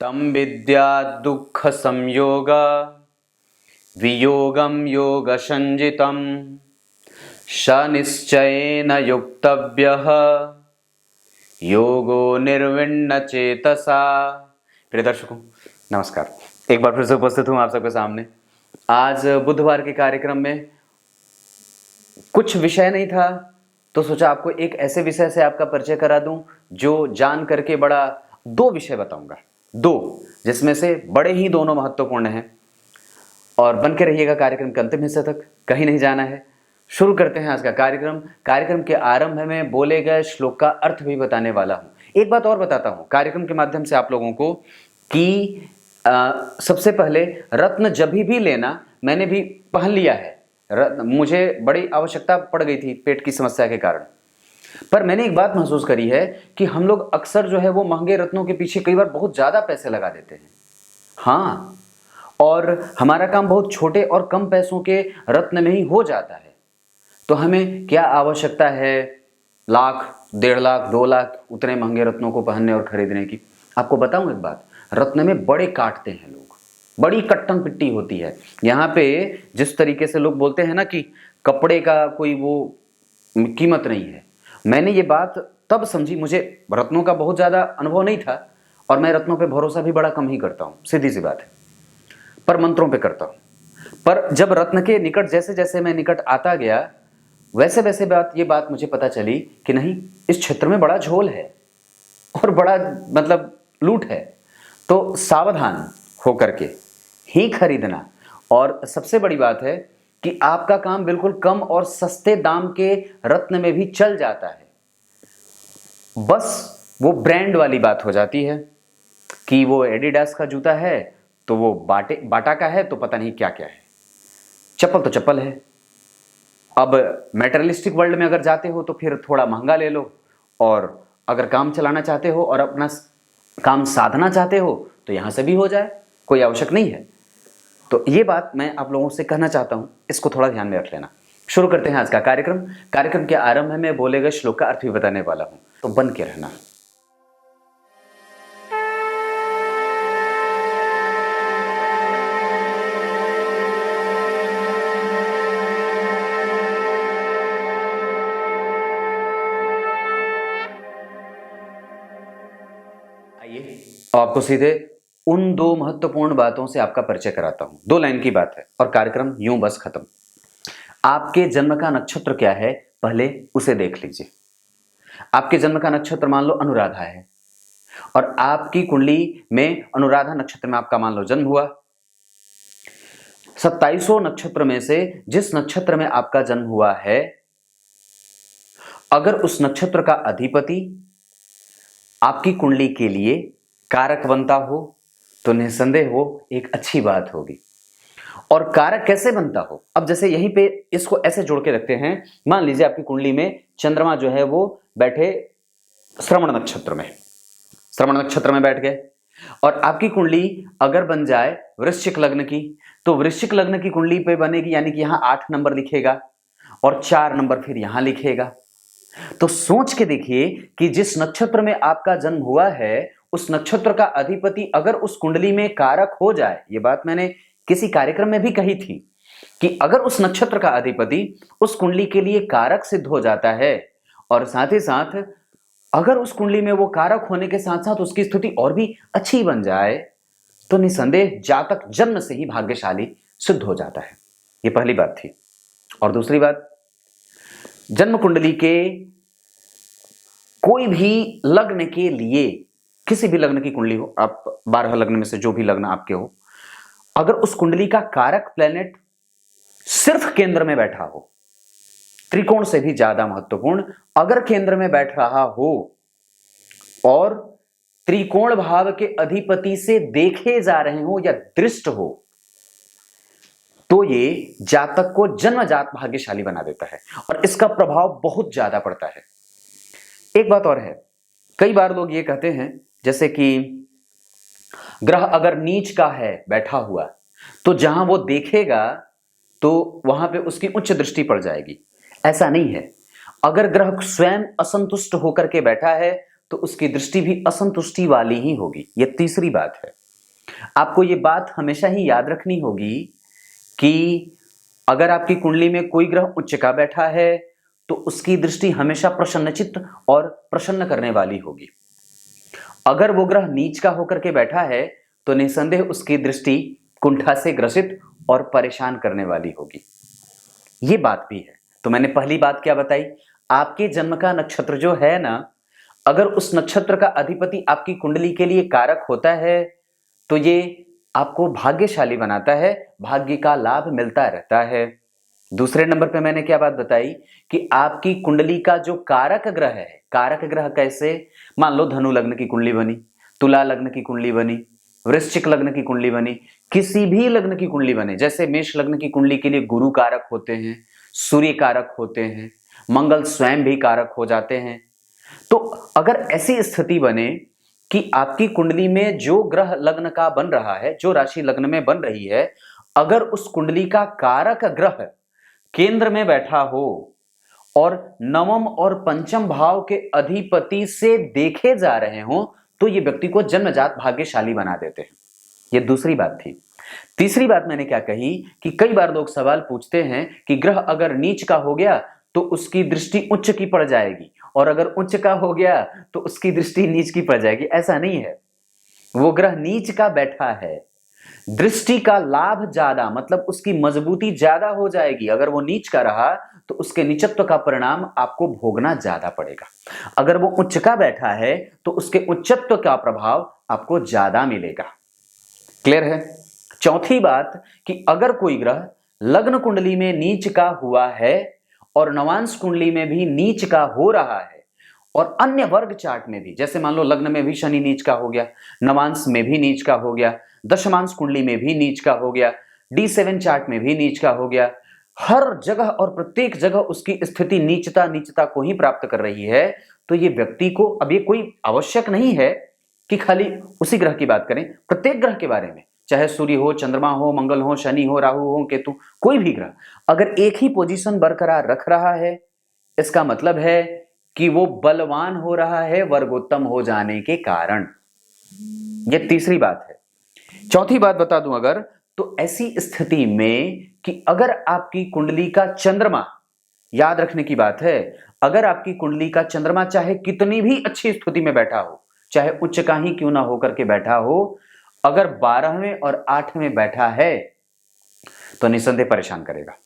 तं विद्या दुःख संयोग वियोगं योग संजितं स निश्चयेन युक्तव्यः योगो निर्विण्ण चेतसा। प्रिय दर्शकों नमस्कार, एक बार फिर से उपस्थित हूँ आप सबके सामने। आज बुधवार के कार्यक्रम में कुछ विषय नहीं था तो सोचा आपको एक ऐसे विषय से आपका परिचय करा दूं जो जान करके बड़ा दो विषय बताऊंगा, दो जिसमें से बड़े ही दोनों महत्वपूर्ण हैं। और बन के रहिएगा कार्यक्रम के अंतिम हिस्से तक, कहीं नहीं जाना है। शुरू करते हैं आज का कार्यक्रम। कार्यक्रम के आरंभ में बोले गए श्लोक का अर्थ भी बताने वाला हूं। एक बात और बताता हूं कार्यक्रम के माध्यम से आप लोगों को कि सबसे पहले रत्न जब भी लेना, मैंने भी पहन लिया है। मुझे बड़ी आवश्यकता पड़ गई थी पेट की समस्या के कारण, पर मैंने एक बात महसूस करी है कि हम लोग अक्सर जो है वो महंगे रत्नों के पीछे कई बार बहुत ज्यादा पैसे लगा देते हैं। हाँ, और हमारा काम बहुत छोटे और कम पैसों के रत्न में ही हो जाता है। तो हमें क्या आवश्यकता है लाख, 1.5 लाख, 2 लाख उतने महंगे रत्नों को पहनने और खरीदने की। आपको बताऊं एक बात, रत्न में बड़े काटते हैं लोग, बड़ी कट्टन पिट्टी होती है। यहाँ पे जिस तरीके से लोग बोलते हैं ना कि कपड़े का कोई वो कीमत नहीं है, मैंने ये बात तब समझी। मुझे रत्नों का बहुत ज्यादा अनुभव नहीं था और मैं रत्नों पे भरोसा भी बड़ा कम ही करता हूँ, सीधी सी बात है, पर मंत्रों पे करता हूँ। पर जब रत्न के निकट जैसे जैसे मैं निकट आता गया वैसे वैसे ये बात मुझे पता चली कि नहीं, इस क्षेत्र में बड़ा झोल है और बड़ा मतलब लूट है। तो सावधान होकर के ही खरीदना। और सबसे बड़ी बात है कि आपका काम बिल्कुल कम और सस्ते दाम के रत्न में भी चल जाता है। बस वो ब्रांड वाली बात हो जाती है कि वो एडिडास का जूता है तो वो बाटा का है तो पता नहीं क्या क्या है। चप्पल तो चप्पल है। अब मेटेरियलिस्टिक वर्ल्ड में अगर जाते हो तो फिर थोड़ा महंगा ले लो, और अगर काम चलाना चाहते हो और अपना काम साधना चाहते हो तो यहां से भी हो जाए, कोई आवश्यक नहीं है। तो ये बात मैं आप लोगों से कहना चाहता हूं, इसको थोड़ा ध्यान में रख लेना। शुरू करते हैं आज का कार्यक्रम। कार्यक्रम के आरंभ में बोले गए श्लोक का अर्थ भी बताने वाला हूं, तो बन के रहना। आइए आपको सीधे उन दो महत्वपूर्ण बातों से आपका परिचय कराता हूं। 2 लाइन की बात है और कार्यक्रम यूं बस खत्म। आपके जन्म का नक्षत्र क्या है पहले उसे देख लीजिए। आपके जन्म का नक्षत्र मान लो अनुराधा है और आपकी कुंडली में अनुराधा नक्षत्र में आपका मान लो जन्म हुआ। 2700 नक्षत्र में से जिस नक्षत्र में आपका जन्म हुआ है, अगर उस नक्षत्र का अधिपति आपकी कुंडली के लिए कारक बनता हो तो निसंदेह हो एक अच्छी बात होगी। और कारक कैसे बनता हो, अब जैसे यहीं पे इसको ऐसे जोड़ के रखते हैं। मान लीजिए आपकी कुंडली में चंद्रमा जो है वो बैठे श्रवण नक्षत्र में, श्रवण नक्षत्र में बैठ गए, और आपकी कुंडली अगर बन जाए वृश्चिक लग्न की, तो वृश्चिक लग्न की कुंडली पे बनेगी, यानी कि यहां 8 नंबर लिखेगा और 4 नंबर फिर यहां लिखेगा। तो सोच के देखिए कि जिस नक्षत्र में आपका जन्म हुआ है उस नक्षत्र का अधिपति अगर उस कुंडली में कारक हो जाए, ये बात मैंने किसी कार्यक्रम में भी कही थी कि अगर उस नक्षत्र का अधिपति उस कुंडली के लिए कारक सिद्ध हो जाता है, और साथ ही साथ अगर उस कुंडली में वो कारक होने के साथ साथ उसकी स्थिति और भी अच्छी बन जाए, तो निसंदेह जातक जन्म से ही भाग्यशाली सिद्ध हो जाता है। ये पहली बात थी। और दूसरी बात, जन्म कुंडली के कोई भी लग्न के लिए, किसी भी लग्न की कुंडली हो, आप 12 लग्न में से जो भी लग्न आपके हो, अगर उस कुंडली का कारक प्लेनेट सिर्फ केंद्र में बैठा हो, त्रिकोण से भी ज्यादा महत्वपूर्ण, अगर केंद्र में बैठ रहा हो और त्रिकोण भाव के अधिपति से देखे जा रहे हो या दृष्ट हो, तो ये जातक को जन्मजात भाग्यशाली बना देता है और इसका प्रभाव बहुत ज्यादा पड़ता है। एक बात और है, कई बार लोग ये कहते हैं जैसे कि ग्रह अगर नीच का है बैठा हुआ तो जहां वो देखेगा तो वहां पे उसकी उच्च दृष्टि पड़ जाएगी। ऐसा नहीं है। अगर ग्रह स्वयं असंतुष्ट होकर के बैठा है तो उसकी दृष्टि भी असंतुष्टि वाली ही होगी। यह तीसरी बात है। आपको ये बात हमेशा ही याद रखनी होगी कि अगर आपकी कुंडली में कोई ग्रह उच्च का बैठा है तो उसकी दृष्टि हमेशा प्रसन्नचित्त और प्रसन्न करने वाली होगी। अगर वो ग्रह नीच का होकर के बैठा है तो निसंदेह उसकी दृष्टि कुंठा से ग्रसित और परेशान करने वाली होगी। ये बात भी है। तो मैंने पहली बात क्या बताई, आपके जन्म का नक्षत्र जो है ना, अगर उस नक्षत्र का अधिपति आपकी कुंडली के लिए कारक होता है तो ये आपको भाग्यशाली बनाता है, भाग्य का लाभ मिलता रहता है। दूसरे नंबर पे मैंने क्या बात बताई कि आपकी कुंडली का जो कारक ग्रह है, कारक ग्रह कैसे, मान लो धनु लग्न की कुंडली बनी, तुला लग्न की कुंडली बनी, वृश्चिक लग्न की कुंडली बनी, किसी भी लग्न की कुंडली बने, जैसे मेष लग्न की कुंडली के लिए गुरु कारक होते हैं, सूर्य कारक होते हैं, मंगल स्वयं भी कारक हो जाते हैं। तो अगर ऐसी स्थिति बने कि आपकी कुंडली में जो ग्रह लग्न का बन रहा है, जो राशि लग्न में बन रही है, अगर उस कुंडली का कारक ग्रह केंद्र में बैठा हो और नवम और पंचम भाव के अधिपति से देखे जा रहे हो तो ये व्यक्ति को जन्मजात भाग्यशाली बना देते हैं। ये दूसरी बात थी। तीसरी बात मैंने क्या कही कि कई बार लोग सवाल पूछते हैं कि ग्रह अगर नीच का हो गया तो उसकी दृष्टि उच्च की पड़ जाएगी, और अगर उच्च का हो गया तो उसकी दृष्टि नीच की पड़ जाएगी। ऐसा नहीं है। वो ग्रह नीच का बैठा है, दृष्टि का लाभ ज्यादा, मतलब उसकी मजबूती ज्यादा हो जाएगी। अगर वो नीच का रहा तो उसके नीचत्व का परिणाम आपको भोगना ज्यादा पड़ेगा। अगर वो उच्च का बैठा है तो उसके उच्चत्व का प्रभाव आपको ज्यादा मिलेगा। क्लियर है। चौथी बात कि अगर कोई ग्रह लग्न कुंडली में नीच का हुआ है और नवांश कुंडली में भी नीच का हो रहा है और अन्य वर्ग चार्ट में भी, जैसे मान लो लग्न में भी शनि नीच का हो गया, नवांश में भी नीच का हो गया, दशमांश कुंडली में भी नीच का हो गया, D7 चार्ट में भी नीच का हो गया, हर जगह और प्रत्येक जगह उसकी स्थिति नीचता नीचता को ही प्राप्त कर रही है, तो ये व्यक्ति को, अब ये कोई आवश्यक नहीं है कि खाली उसी ग्रह की बात करें, प्रत्येक ग्रह के बारे में, चाहे सूर्य हो, चंद्रमा हो, मंगल हो, शनि हो, राहु हो, केतु, कोई भी ग्रह अगर एक ही पोजीशन बरकरार रख रहा है, इसका मतलब है कि वो बलवान हो रहा है वर्गोत्तम हो जाने के कारण। यह तीसरी बात है। चौथी बात बता दूं अगर, तो ऐसी स्थिति में कि अगर आपकी कुंडली का चंद्रमा, याद रखने की बात है, अगर आपकी कुंडली का चंद्रमा चाहे कितनी भी अच्छी स्थिति में बैठा हो, चाहे उच्च का ही क्यों ना होकर के बैठा हो, अगर 12वें और 8वें बैठा है तो निसंदेह परेशान करेगा,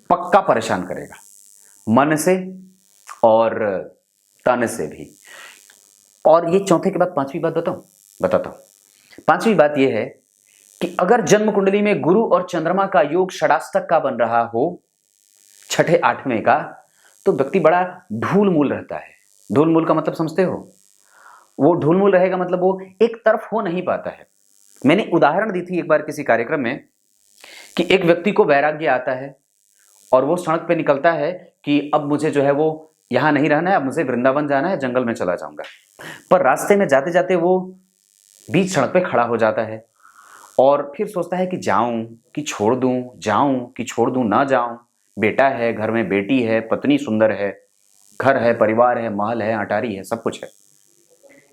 पक्का परेशान करेगा, मन से और तन से भी। और ये चौथे के बाद पांचवी बात बताता हूं। पांचवी बात यह है कि अगर जन्म कुंडली में गुरु और चंद्रमा का योग षडाष्टक का बन रहा हो, छठे आठवें का, तो व्यक्ति बड़ा ढूल मूल रहता है। ढूल मूल का मतलब समझते हो? वो ढूल मूल रहेगा मतलब वो एक तरफ हो नहीं पाता है। मैंने उदाहरण दी थी एक बार किसी कार्यक्रम में कि एक व्यक्ति को वैराग्य आता है और वो सड़क पे निकलता है कि अब मुझे जो है वो यहां नहीं रहना है, अब मुझे वृंदावन जाना है, जंगल में चला जाऊंगा। पर रास्ते में जाते जाते वो बीच सड़क पे खड़ा हो जाता है और फिर सोचता है कि जाऊं कि छोड़ दूं, जाऊं कि छोड़ दूं, ना जाऊं। बेटा है, घर में बेटी है, पत्नी सुंदर है, घर है, परिवार है, महल है, अटारी है, सब कुछ है।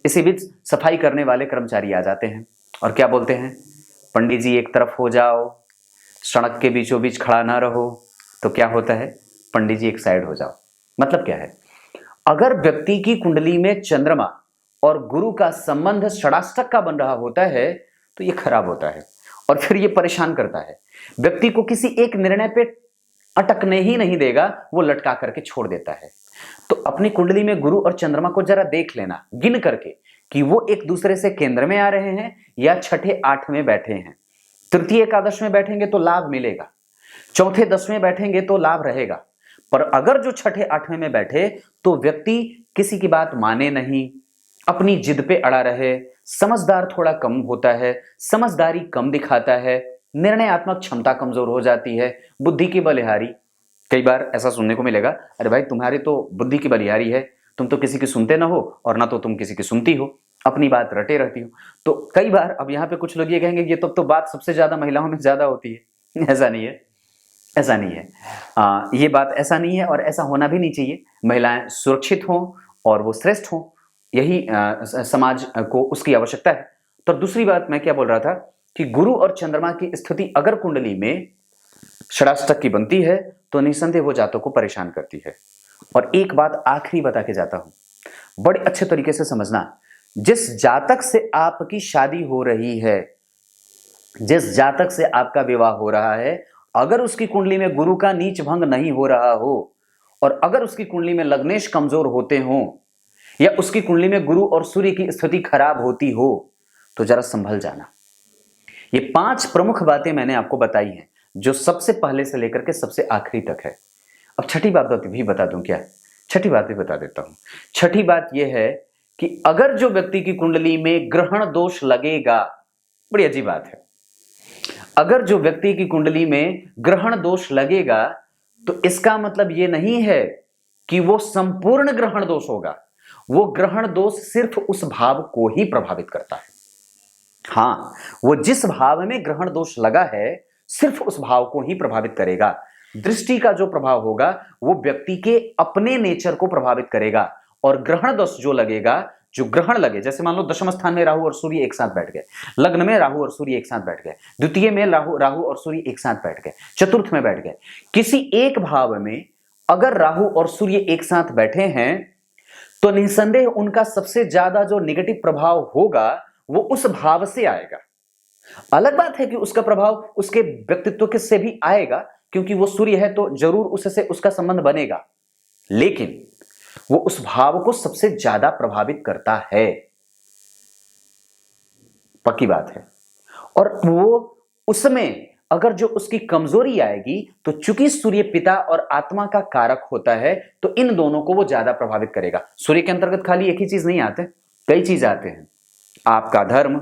इसी बीच सफाई करने वाले कर्मचारी आ जाते हैं और क्या बोलते हैं, पंडित जी एक तरफ हो जाओ, सड़क के बीचों बीच खड़ा ना रहो। तो क्या होता है, पंडित जी एक साइड हो जाओ। मतलब क्या है, अगर व्यक्ति की कुंडली में चंद्रमा और गुरु का संबंध षडाष्टक का बन रहा होता है तो ये खराब होता है और फिर ये परेशान करता है। व्यक्ति को किसी एक निर्णय पे अटकने ही नहीं देगा, वो लटका करके छोड़ देता है। तो अपनी कुंडली में गुरु और चंद्रमा को जरा देख लेना गिन करके कि वो एक दूसरे से केंद्र में आ रहे हैं या छठे आठ में बैठे हैं। तृतीय एकादश में बैठेंगे तो लाभ मिलेगा, चौथे 10वें बैठेंगे तो लाभ रहेगा। पर अगर जो छठे 8वें में बैठे तो व्यक्ति किसी की बात माने नहीं, अपनी जिद पे अड़ा रहे, समझदार थोड़ा कम होता है, समझदारी कम दिखाता है, निर्णयात्मक क्षमता कमजोर हो जाती है, बुद्धि की बलिहारी। कई बार ऐसा सुनने को मिलेगा, अरे भाई तुम्हारी तो बुद्धि की बलिहारी है, तुम तो किसी की सुनते ना हो और ना तो तुम किसी की सुनती हो, अपनी बात रटे रहती हो। तो कई बार अब यहाँ पे कुछ लोग ये कहेंगे ये तो बात सबसे ज्यादा महिलाओं में ज्यादा होती है। ऐसा नहीं है, ऐसा नहीं है। ये बात ऐसा नहीं है और ऐसा होना भी नहीं चाहिए। महिलाएं सुरक्षित हों और वो श्रेष्ठ हों, यही समाज को उसकी आवश्यकता है। तो दूसरी बात मैं क्या बोल रहा था कि गुरु और चंद्रमा की स्थिति अगर कुंडली में षडाष्टक की बनती है तो निसंदेह वो जातक को परेशान करती है। और एक बात आखिरी बता के जाता हूं, बड़े अच्छे तरीके से समझना। जिस जातक से आपकी शादी हो रही है, जिस जातक से आपका विवाह हो रहा है, अगर उसकी कुंडली में गुरु का नीच भंग नहीं हो रहा हो और अगर उसकी कुंडली में लग्नेश कमजोर होते हो या उसकी कुंडली में गुरु और सूर्य की स्थिति खराब होती हो तो जरा संभल जाना। ये 5 प्रमुख बातें मैंने आपको बताई हैं जो सबसे पहले से लेकर के सबसे आखिरी तक है। अब छठी बात भी बता दूं क्या? छठी बात भी बता देता हूं। छठी बात यह है कि अगर जो व्यक्ति की कुंडली में ग्रहण दोष लगेगा, बड़ी अजीब बात है, अगर जो व्यक्ति की कुंडली में ग्रहण दोष लगेगा तो इसका मतलब यह नहीं है कि वो संपूर्ण ग्रहण दोष होगा। वो ग्रहण दोष सिर्फ उस भाव को ही प्रभावित करता है। हां, वो जिस भाव में ग्रहण दोष लगा है सिर्फ उस भाव को ही प्रभावित करेगा। दृष्टि का जो प्रभाव होगा वो व्यक्ति के अपने नेचर को प्रभावित करेगा। और ग्रहण दोष जो लगेगा, जो ग्रहण लगे, जैसे मान लो दशम स्थान में राहु और सूर्य एक साथ बैठ गए, लग्न में राहु और सूर्य एक साथ बैठ गए, द्वितीय में राहु और सूर्य एक साथ बैठ गए, चतुर्थ में बैठ गए, किसी एक भाव में अगर राहु और सूर्य एक साथ बैठे हैं तो निसंदेह उनका सबसे ज्यादा जो नेगेटिव प्रभाव होगा वो उस भाव से आएगा। अलग बात है कि उसका प्रभाव उसके व्यक्तित्व के से भी आएगा, क्योंकि वो सूर्य है तो जरूर उससे उसका संबंध बनेगा, लेकिन वो उस भाव को सबसे ज्यादा प्रभावित करता है, पक्की बात है। और वो उसमें अगर जो उसकी कमजोरी आएगी तो चूंकि सूर्य पिता और आत्मा का कारक होता है तो इन दोनों को वो ज्यादा प्रभावित करेगा। सूर्य के अंतर्गत खाली एक ही चीज नहीं आते, कई चीज आते हैं। आपका धर्म,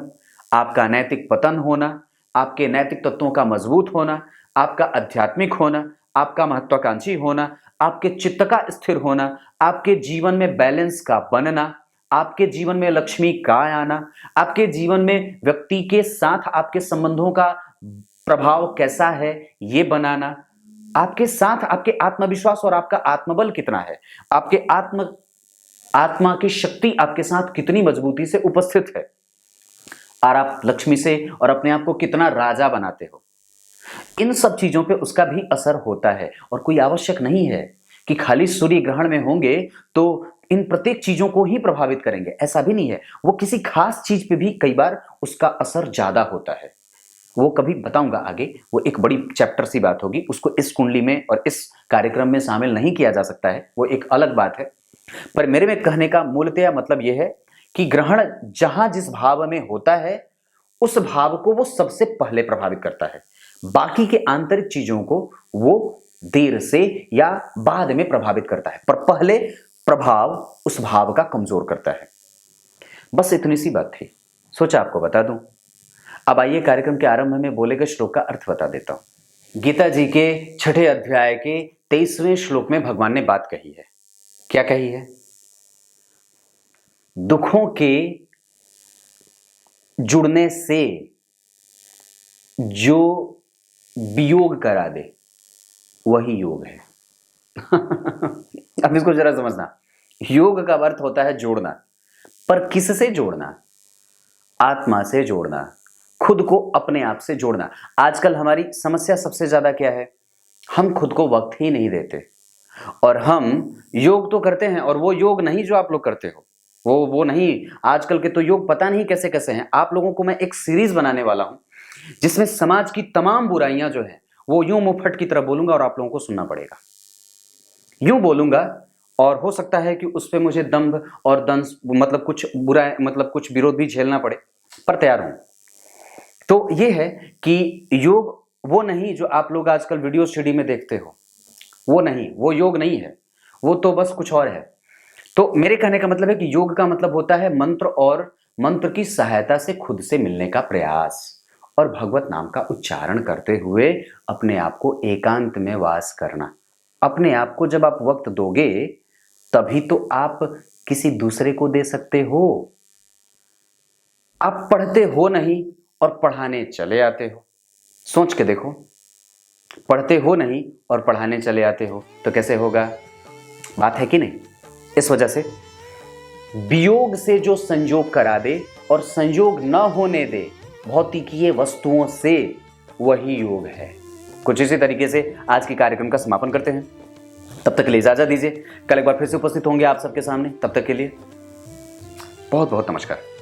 आपका नैतिक पतन होना, आपके नैतिक तत्वों का मजबूत होना, आपका आध्यात्मिक होना, आपका महत्वाकांक्षी होना, आपके चित्त का स्थिर होना, आपके जीवन में बैलेंस का बनना, आपके जीवन में लक्ष्मी का आना, आपके जीवन में व्यक्ति के साथ आपके संबंधों का प्रभाव कैसा है ये बनाना, आपके साथ आपके आत्मविश्वास और आपका आत्मबल कितना है, आपके आत्मा की शक्ति आपके साथ कितनी मजबूती से उपस्थित है, और आप लक्ष्मी से और अपने आप को कितना राजा बनाते हो। इन सब चीजों पे उसका भी असर होता है। और कोई आवश्यक नहीं है कि खाली सूर्य ग्रहण में होंगे तो इन प्रत्येक चीजों को ही प्रभावित करेंगे, ऐसा भी नहीं है। वो किसी खास चीज पे भी कई बार उसका असर ज्यादा होता है। वो कभी बताऊंगा आगे, वो एक बड़ी चैप्टर सी बात होगी, उसको इस कुंडली में और इस कार्यक्रम में शामिल नहीं किया जा सकता है, वो एक अलग बात है। पर मेरे में कहने का मूलतः मतलब यह है कि ग्रहण जहां जिस भाव में होता है उस भाव को वो सबसे पहले प्रभावित करता है, बाकी के आंतरिक चीजों को वो देर से या बाद में प्रभावित करता है, पर पहले प्रभाव उस भाव का कमजोर करता है। बस इतनी सी बात थी, सोचा आपको बता दूं। अब आइए कार्यक्रम के आरंभ में बोले गए श्लोक का अर्थ बता देता हूं। गीता जी के 6ठे अध्याय के 23वें श्लोक में भगवान ने बात कही है। क्या कही है? दुखों के जुड़ने से जो वियोग करा दे वही योग है। अब इसको जरा समझना। योग का अर्थ होता है जोड़ना, पर किससे जोड़ना? आत्मा से जोड़ना, खुद को अपने आप से जोड़ना। आजकल हमारी समस्या सबसे ज्यादा क्या है? हम खुद को वक्त ही नहीं देते, और हम योग तो करते हैं, और वो योग नहीं जो आप लोग करते हो, वो नहीं। आजकल के तो योग पता नहीं कैसे कैसे हैं। आप लोगों को मैं एक सीरीज बनाने वाला हूं जिसमें समाज की तमाम बुराइयां जो है वो यूं मुंहफट की तरह बोलूंगा और आप लोगों को सुनना पड़ेगा। यूं बोलूंगा और हो सकता है कि उस पर मुझे दंभ और दंश मतलब कुछ बुरा मतलब कुछ विरोध भी झेलना पड़े, पर तैयार हूं। तो यह है कि योग वो नहीं जो आप लोग आजकल वीडियो सीडी में देखते हो, वो नहीं, वो योग नहीं है, वो तो बस कुछ और है। तो मेरे कहने का मतलब है कि योग का मतलब होता है मंत्र, और मंत्र की सहायता से खुद से मिलने का प्रयास, और भगवत नाम का उच्चारण करते हुए अपने आप को एकांत में वास करना। अपने आप को जब आप वक्त दोगे तभी तो आप किसी दूसरे को दे सकते हो। आप पढ़ते हो नहीं और पढ़ाने चले आते हो। सोच के देखो, पढ़ते हो नहीं और पढ़ाने चले आते हो तो कैसे होगा? बात है कि नहीं? इस वजह से वियोग से जो संयोग करा दे और संयोग न होने दे भौतिकीय वस्तुओं से, वही योग है। कुछ इसी तरीके से आज के कार्यक्रम का समापन करते हैं। तब तक के लिए इजाजत दीजिए। कल एक बार फिर से उपस्थित होंगे आप सबके सामने। तब तक के लिए बहुत बहुत नमस्कार।